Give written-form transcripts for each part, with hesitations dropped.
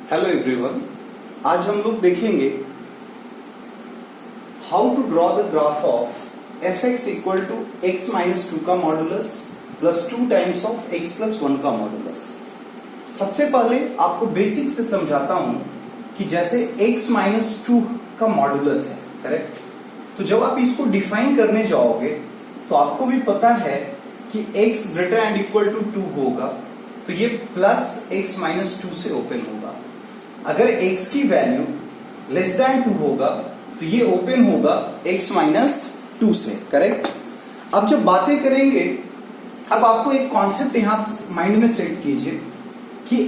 Hello everyone, आज हम लोग देखेंगे how to draw the graph of F X equal to X minus 2 का modulus plus 2 times of X plus 1 का modulus. सबसे पहले आपको बेसिक से समझाता हूं कि जैसे x माइनस 2 का मॉडुलस है, करेक्ट। तो जब आप इसको डिफाइन करने जाओगे तो आपको भी पता है कि x greater and equal to 2 होगा, तो ये प्लस x माइनस 2 से ओपन होगा। अगर x की वैल्यू लेस देन 2 होगा तो ये ओपन होगा x माइनस 2 से, करेक्ट। अब जब बातें करेंगे, अब आपको एक कॉन्सेप्ट यहां माइंड में सेट कीजिए कि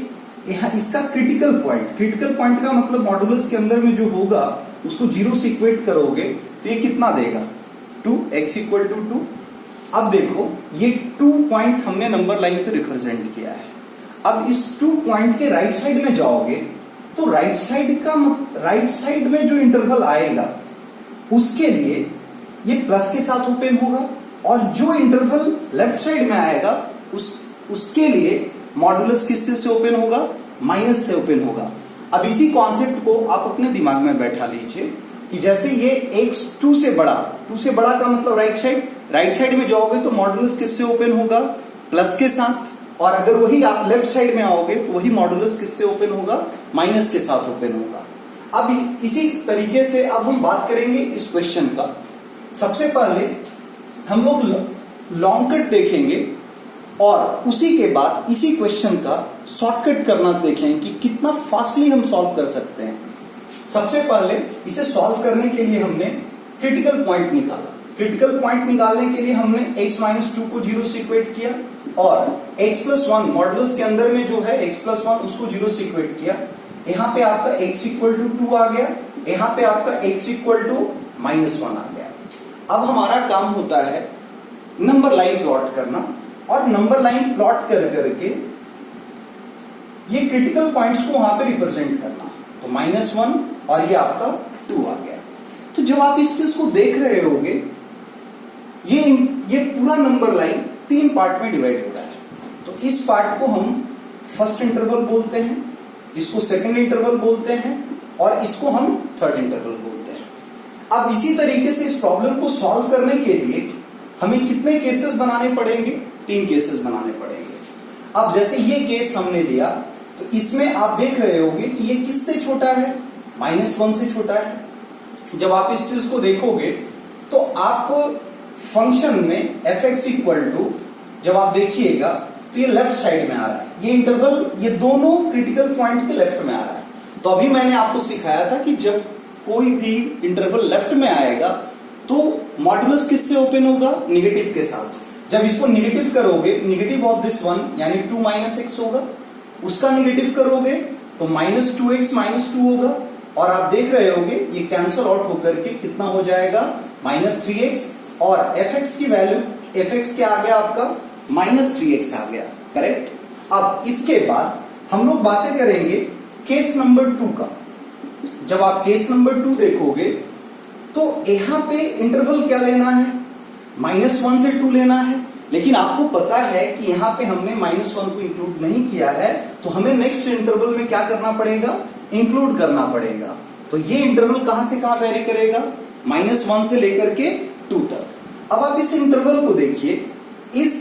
यहाँ इसका क्रिटिकल पॉइंट का मतलब मॉडुलस के अंदर में जो होगा उसको 0 से इक्वेट करोगे तो ये कितना देगा, 2, x इक्वल टू 2। अब देखो ये 2 पॉइंट हमने नंबर लाइन पे रिप्रेजेंट किया है। अब इस 2 पॉइंट के राइट साइड में जाओगे तो राइट साइड में जो इंटरवल आएगा उसके लिए ये प्लस के साथ ओपन होगा, और जो इंटरवल लेफ्ट साइड में आएगा उसके लिए मॉडुलस किससे से ओपन होगा, माइनस से ओपन होगा। अब इसी कॉन्सेप्ट को आप अपने दिमाग में बैठा लीजिए कि जैसे ये x 2 से बड़ा का मतलब राइट साइड में जाओगे तो मॉडुलस किससे ओपन होगा, प्लस के साथ, और अगर वही आप लेफ्ट साइड में आओगे तो वही मॉडुलस किससे ओपन होगा, माइनस के साथ ओपन होगा। अब इसी तरीके से अब हम बात करेंगे इस क्वेश्चन का। सबसे पहले हम लोग लॉन्ग कट देखेंगे और उसी के बाद इसी क्वेश्चन का शॉर्टकट करना देखेंगे कि कितना फास्टली हम सॉल्व कर सकते हैं। सबसे पहले इसे सॉल्व करने के लिए हमने क्रिटिकल पॉइंट निकाला। क्रिटिकल पॉइंट निकालने के लिए हमने x माइनस 2 को 0 से इक्वेट किया और x प्लस 1 मॉडुलस के अंदर में जो है x प्लस 1 उसको 0 से इक्वेट किया। यहाँ पे आपका x इक्वल टू 2 आ गया, यहाँ पे आपका x इक्वल टू माइनस 1 आ गया। अब हमारा काम होता है नंबर लाइन प्लॉट करना, और नंबर लाइन प्लॉट कर करके ये क्रिटिकल पॉइंट्स को वहां पे रिप्रेजेंट करना। तो -1 और ये आपका 2 आ गया। तो जब आप इस चीज को देख रहे होगे, ये पूरा नंबर लाइन 3 पार्ट में डिवाइड हो रहा है। तो इस पार्ट को हम फर्स्ट इंटरवल बोलते हैं, इसको सेकंड इंटरवल बोलते हैं, और इसको हम थर्ड इंटरवल बोलते हैं। अब इसी तरीके से इस प्रॉब्लम को सॉल्व करने के लिए हमें कितने केसेस बनाने पड़ेंगे, 3 केसेस बनाने पड़ेंगे। अब जैसे ये केस हमने लिया तो इसमें आप देख रहे होंगे कि ये किससे छोटा है, -1 से छोटा है। जब आप इस चीज को देखोगे तो आप फंक्शन में एफ एक्स इक्वल टू जब आप देखिएगा तो ये लेफ्ट साइड में आ रहा है, ये इंटरवल ये दोनों क्रिटिकल पॉइंट के लेफ्ट में आ रहा है। तो अभी मैंने आपको सिखाया था कि जब कोई भी इंटरवल लेफ्ट में आएगा तो मॉडुलस किससे ओपन होगा, निगेटिव के साथ। जब इसको निगेटिव करोगे, निगेटिव ऑफ दिस वन यानी 2 माइनस एक्स होगा, उसका निगेटिव करोगे तो -2x माइनस 2 होगा, और आप देख रहे होगे ये कैंसल आउट होकर के कितना हो जाएगा, -3x, और fx की वैल्यू fx क्या आ गया आपका, -3x आ गया, करेक्ट। अब इसके बाद हम लोग बातें करेंगे केस नंबर 2 का। जब आप केस नंबर 2 देखोगे तो यहां पे इंटरवल क्या लेना है, -1 से 2 लेना है, लेकिन आपको पता है कि यहां पे हमने -1 को इंक्लूड नहीं किया है, तो हमें नेक्स्ट इंटरवल में क्या करना पड़ेगा, इंक्लूड करना पड़ेगा। तो ये इंटरवल कहां से कहां वेरी करेगा, -1 से लेकर के 2 तक। अब आप इस इंटरवल को देखिए, इस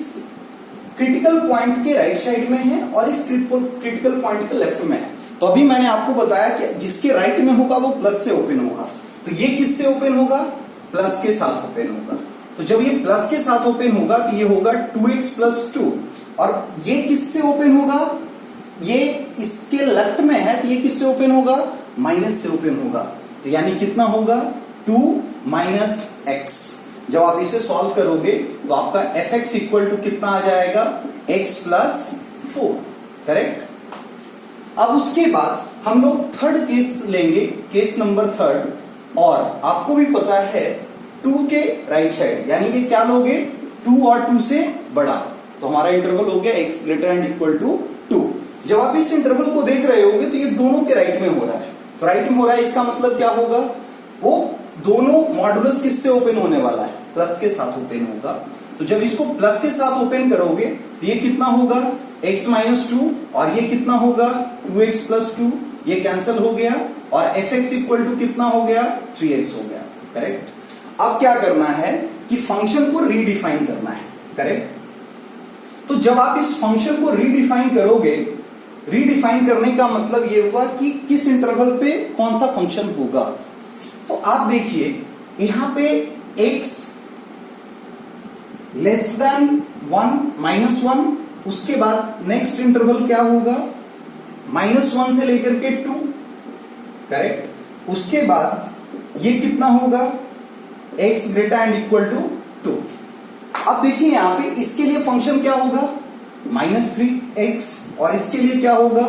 क्रिटिकल पॉइंट के राइट साइड में है और इस क्रिटिकल पॉइंट के लेफ्ट में है। तो अभी मैंने आपको बताया कि जिसके राइट में होगा वो प्लस से ओपन होगा, तो ये किससे ओपन होगा, प्लस के साथ ओपन होगा। तो जब ये प्लस के साथ ओपन होगा तो ये होगा 2x प्लस 2, और ये किससे ओपन होगा, ये इसके लेफ्ट में है तो ये किससे ओपन होगा, माइनस से ओपन होगा। तो यानी कितना होगा, 2 माइनस x। जब आप इसे सॉल्व करोगे तो आपका एफ एक्स इक्वल टू कितना आ जाएगा, x प्लस 4, करेक्ट। अब उसके बाद हम लोग थर्ड केस लेंगे, केस नंबर 3, और आपको भी पता है 2 के राइट साइड यानी ये क्या लोगे, 2 और 2 से बड़ा, तो हमारा इंटरवल हो गया x greater and equal to 2। जब आप इस इंटरवल को देख रहे होगे तो ये दोनों के राइट में हो रहा है, तो राइट में हो रहा है, इसका मतलब क्या होगा, वो दोनों मॉडुलस किससे ओपन होने वाला है, प्लस के साथ ओपन होगा। तो जब इसको प्लस के साथ ओपन करोगे तो ये कितना होगा, x माइनस 2, और ये कितना होगा 2x प्लस 2, ये कैंसिल हो गया और fx इक्वल टू कितना हो गया 3x हो गया। करेक्ट। अब क्या करना है कि फंक्शन को रीडिफाइन करना है। करेक्ट। तो जब आप इस फंक्शन को रीडिफाइन करोगे, रीडिफाइन करने का मतलब ये हुआ कि किस इंटरवल पे कौन सा फंक्शन होगा। तो आप देखिए यहां पे x लेस देन 1 -1, उसके बाद नेक्स्ट इंटरवल क्या होगा -1 से लेकर के 2। करेक्ट। उसके बाद ये कितना होगा x greater and equal to 2। अब देखिए यहां पे इसके लिए फंक्शन क्या होगा -3x और इसके लिए क्या होगा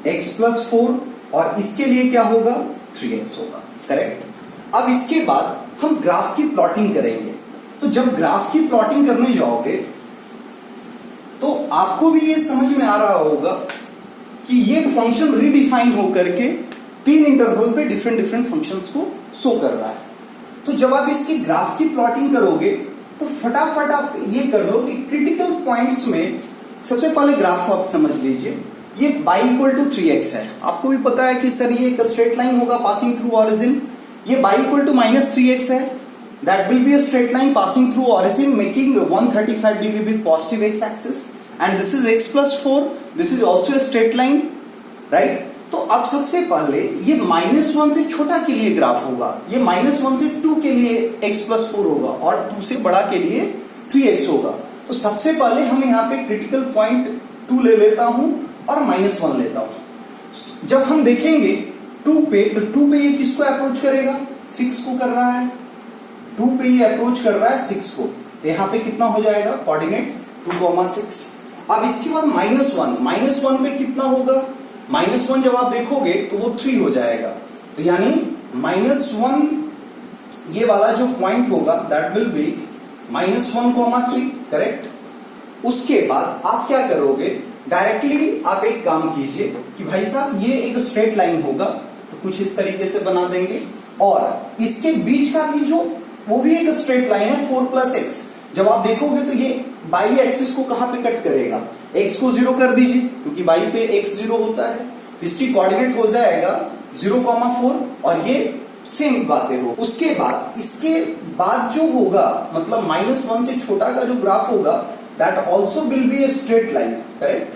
x + 4 और इसके लिए क्या होगा 3x होगा। करेक्ट। अब इसके बाद हम ग्राफ की प्लॉटिंग करेंगे। तो जब ग्राफ की प्लॉटिंग करने जाओगे तो आपको भी ये समझ में आ रहा होगा कि ये फंक्शन रीडिफाइन होकर के 3 इंटरवल पे डिफरेंट फंक्शंस को शो कर रहा है। तो जब आप इसकी ग्राफ की प्लॉटिंग करोगे तो फटाफट आप ये कर लो कि क्रिटिकल पॉइंट्स में सबसे पहले ग्राफ आप समझ लीजिए। ये y = 3x है। आपको भी पता है कि सर ये एक स्ट्रेट लाइन होगा पासिंग थ्रू ओरिजिन। ये y = -3x है। That will be a straight line passing through origin making 135 degree with positive x axis and this is x + 4. This is also a straight line, right? तो अब सबसे पहले ये -1 से छोटा के लिए ग्राफ होगा, ये -1 से 2 के लिए x + 4 होगा और 2 से बड़ा के लिए 3x होगा। तो सबसे पहले हम यहाँ पे क्रिटिकल पॉइंट 2 ले लेता हूं और -1 लेता हूं। जब हम देखेंगे 2 पे, तो 2 पे ये किसको अप्रोच करेगा 6 को कर रहा है। 2 पे ये अप्रोच कर रहा है 6 को। यहां पे कितना हो जाएगा कोऑर्डिनेट 2,6। अब इसके बाद -1 पे कितना होगा -1 जब आप देखोगे तो वो 3 हो जाएगा। तो यानी -1 ये वाला जो पॉइंट होगा दैट विल बी -1,3। करेक्ट। उसके बाद आप क्या करोगे डायरेक्टली आप एक काम कीजिए कि भाई साहब ये एक स्ट्रेट लाइन होगा, तो कुछ इस तरीके से बना देंगे और इसके बीच का भी जो वो भी एक स्ट्रेट लाइन है 4 + x। जब आप देखोगे तो ये बाई एक्सिस को कहां पे कट करेगा x को 0 कर दीजिए क्योंकि बाई पे x 0 होता है। इसकी कोऑर्डिनेट हो जाएगा 0,4 और ये सेम बातें हो। उसके बाद इसके बाद जो होगा मतलब -1 से छोटा का जो ग्राफ होगा that also will be a straight line. Correct.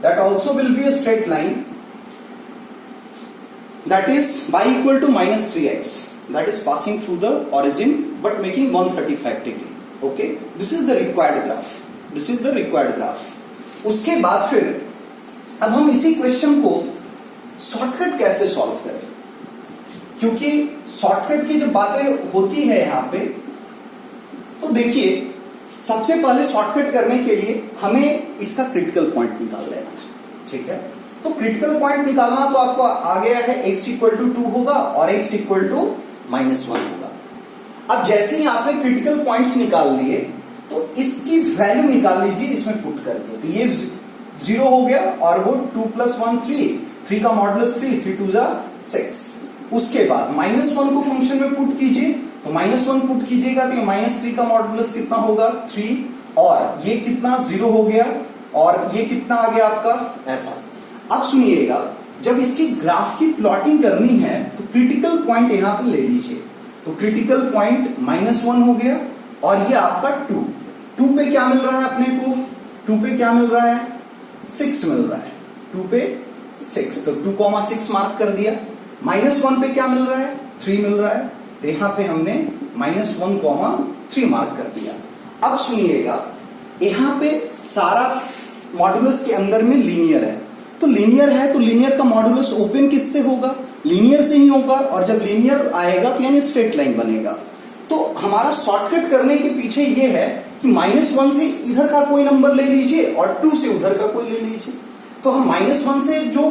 That also will be a straight line that is y = -3x that is passing through the origin but making 135 degree. Okay, this is the required graph. This is the required graph. उसके बाद फिर अब हम इसी question को shortcut कैसे solve करें, क्योंकि शॉर्टकट की जब बातें होती है यहां पे तो देखिए सबसे पहले शॉर्टकट करने के लिए हमें इसका क्रिटिकल पॉइंट निकाल लेना है। ठीक है। तो क्रिटिकल पॉइंट निकालना तो आपको आ गया है x = 2 होगा और x = -1 होगा। अब जैसे ही आपने क्रिटिकल पॉइंट्स निकाल लिए तो इसकी वैल्यू निकाल लीजिए इसमें पुट करके। तो ये 0 हो गया और वो 2 + 1 3 का मॉडुलस 3 2 6। उसके बाद -1 को फंक्शन में पुट कीजिए, तो -1 पुट कीजिएगा तो ये -3 का मॉडुलस कितना होगा 3 और ये कितना 0 हो गया और ये कितना आ गया आपका ऐसा। अब सुनिएगा जब इसकी ग्राफ की प्लॉटिंग करनी है तो क्रिटिकल पॉइंट यहां पर ले लीजिए। तो क्रिटिकल पॉइंट -1 हो गया और ये आपका 2 पे क्या मिल रहा है अपने को 2 पे क्या मिल रहा है 6 मिल रहा है। 2 पे 6 तो 2,6 मार्क कर दिया। -1 पे क्या मिल रहा है 3 मिल रहा है, तो यहां पे हमने -1,3 मार्क कर दिया। अब सुनिएगा यहां पे सारा मॉडुलस के अंदर में लीनियर है, तो लीनियर है तो लीनियर का मॉडुलस ओपन किससे होगा लीनियर से ही होगा और जब लीनियर आएगा तो यानी स्ट्रेट लाइन बनेगा। तो हमारा शॉर्टकट करने के पीछे ये है कि -1 से इधर का कोई नंबर ले लीजिए और 2 से उधर का कोई ले लीजिए। तो हम -1 से जो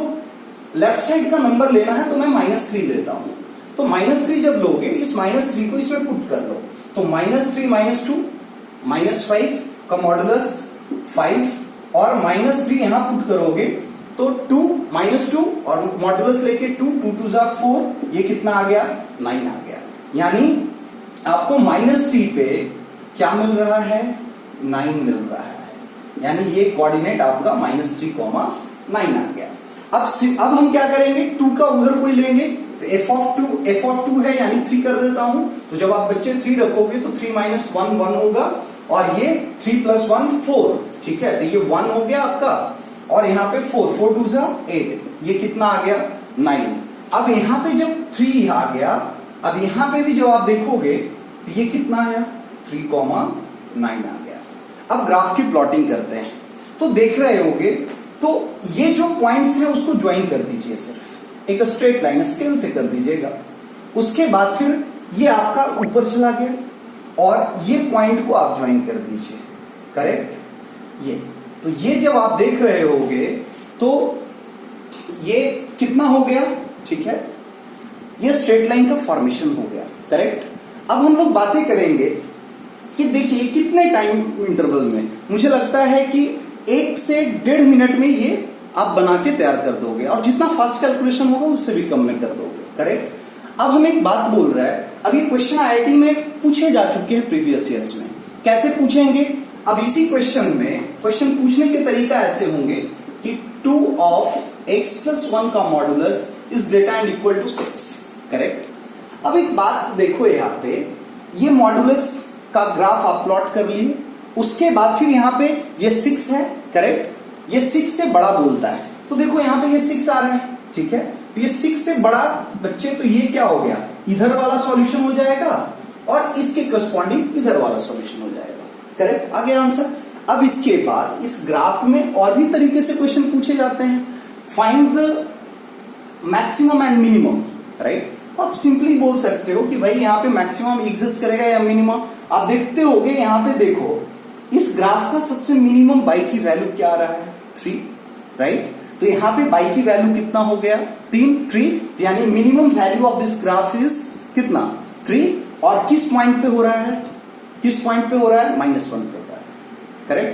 लेफ्ट साइड का नंबर लेना है तो मैं -3 लेता हूं। तो -3 जब लोगे इस -3 को इसमें पुट कर लो तो -3 - 2 -5 का मॉडुलस 5 और -3 यहां पुट करोगे तो 2 -2 और मॉडुलस लेके 2 2 4 ये कितना आ गया 9 आ गया। यानी आपको -3 पे क्या मिल रहा है 9 मिल रहा है, यानी ये कोऑर्डिनेट आपका -3,9 आ गया। अब हम क्या करेंगे, 2 का उधर कोई लेंगे तो f ऑफ 2 है यानी 3 कर देता हूं। तो जब आप बच्चे 3 रखोगे तो 3 माइनस 1 1 होगा और ये 3 प्लस 1 4, ठीक है। तो ये 1 हो गया आपका और यहाँ पे 4 4 2 8, ये कितना आ गया 9। अब यहाँ पे जब 3 आ गया, अब यहाँ पे भी जब आप देखोगे तो ये कितना आया 3, 9 आ गया। अब ग्राफ की प्लॉटिंग करते हैं तो देख रहे होगे, तो ये जो पॉइंट्स हैं उसको ज्वाइन कर दीजिए, सिर्फ एक स्ट्रेट लाइन स्केल से कर दीजिएगा। उसके बाद फिर ये आपका ऊपर चला गया और ये पॉइंट को आप ज्वाइन कर दीजिए, करेक्ट। तो ये जब आप देख रहे होगे तो ये कितना हो गया, ठीक है, ये स्ट्रेट लाइन का फॉर्मेशन हो गया, करेक्ट। अब हम लोग बातें करेंगे कि देखिए कितने टाइम इंटरवल में, मुझे लगता है कि 1 से 1.5 मिनट में ये आप बना के तैयार कर दोगे और जितना फास्ट कैलकुलेशन होगा उससे भी कम में कर दोगे, करेक्ट। अब हम एक बात बोल रहे हैं, अब ये क्वेश्चन आईआईटी में पूछे जा चुके हैं प्रीवियस ईयर्स में। कैसे पूछेंगे, अब इसी क्वेश्चन में क्वेश्चन पूछने के तरीका ऐसे होंगे कि 2 ऑफ x प्लस 1 का modulus is greater and equal to 6, correct. अब एक बात देखो, यहाँ पे ये मॉडुलस का ग्राफ आप प्लॉट कर लिए, उसके बाद फिर यहाँ पे ये 6 है, करेक्ट। ये 6 से बड़ा बोलता है तो देखो यहाँ पे ये 6 आ रहा है, ठीक है। तो ये 6 से बड़ा बच्चे, तो ये क्या हो गया, इधर वाला सॉल्यूशन हो जाएगा और इसके करस्पॉन्डिंग इधर वाला सॉल्यूशन हो जाएगा, करेक्ट। आगे आंसर। अब इसके बाद इस ग्राफ में और भी तरीके से क्वेश्चन पूछे जाते हैं, find the maximum and minimum, right. आप सिंपली बोल सकते हो कि भाई यहाँ पे मैक्सिमम एग्जिस्ट करेगा या मिनिमम। आप देखते होगे यहाँ पे देखो, इस ग्राफ का सबसे मिनिमम बाई की वैल्यू क्या आ रहा है 3, राइट। तो यहाँ पे बाई की वैल्यू कितना हो गया 3, यानी minimum value of this graph is कितना 3। और किस पॉइंट पे हो रहा है, किस पॉइंट पे हो रहा है -1 पे हो रहा है, करेक्ट।